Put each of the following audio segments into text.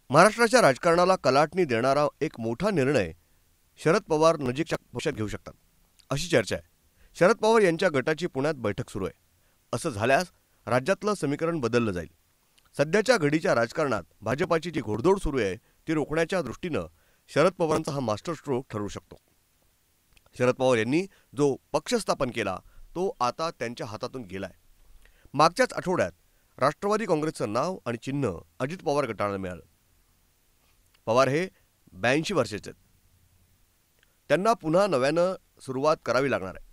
महाराष्ट्राच्या राजकारणाला कलाटणी देणारा एक मोठा निर्णय शरद पवार नजीकच्या भविष्यात घेऊ शकतात, अशी चर्चा आहे. शरद पवार यांच्या गटाची पुण्यात बैठक सुरू आहे. असं झाल्यास राज्यातलं समीकरण बदललं जाईल. सध्याच्या घडीच्या राजकारणात भाजपाची जी घोडदौड सुरू आहे ती रोखण्याच्या दृष्टीनं शरद पवारांचा हा मास्टर स्ट्रोक ठरू शकतो. शरद पवार यांनी जो पक्ष स्थापन केला तो आता त्यांच्या हातातून गेलाय. मागच्याच आठवड्यात राष्ट्रवादी काँग्रेसचं नाव आणि चिन्ह अजित पवार गटाला मिळालं. पवार हे 82 वर्षाचे आहेत. त्यांना पुन्हा नव्यानं सुरुवात करावी लागणार आहे.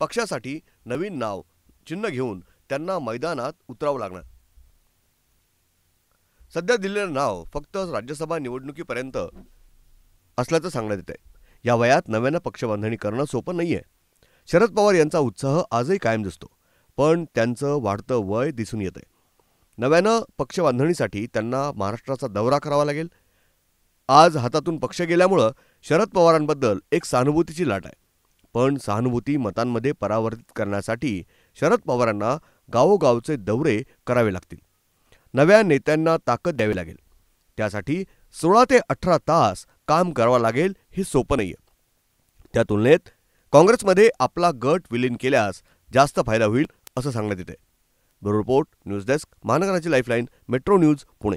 पक्षासाठी नवीन नाव चिन्ह घेऊन त्यांना मैदानात उतरावं लागणार. सध्या दिलेलं नाव फक्त राज्यसभा निवडणुकीपर्यंत असल्याचं सांगण्यात येत आहे. या वयात नव्यानं पक्षबांधणी करणं सोपं नाहीये. शरद पवार यांचा उत्साह आजही कायम दिसतो, पण त्यांचं वाढतं वय दिसून येतंय. नव्यानं पक्षबांधणीसाठी त्यांना महाराष्ट्राचा दौरा करावा लागेल. आज हातातून पक्ष गेल्यामुळं शरद पवारांबद्दल एक सहानुभूतीची लाट आहे. पण सहानुभूती मतांमध्ये परावर्तित करण्यासाठी शरद पवारांना गावोगावचे दौरे करावे लागतील. नव्या नेत्यांना ताकद द्यावी लागेल. त्यासाठी 16 ते 18 तास काम करावं लागेल. हे सोपं नाहीये. त्या तुलनेत काँग्रेसमध्ये आपला गट विलीन केल्यास जास्त फायदा होईल असं सांगण्यात येते. ब्युरो रिपोर्ट, न्यूज डेस्क, महानगराची लाईफलाईन, मेट्रो न्यूज, पुणे.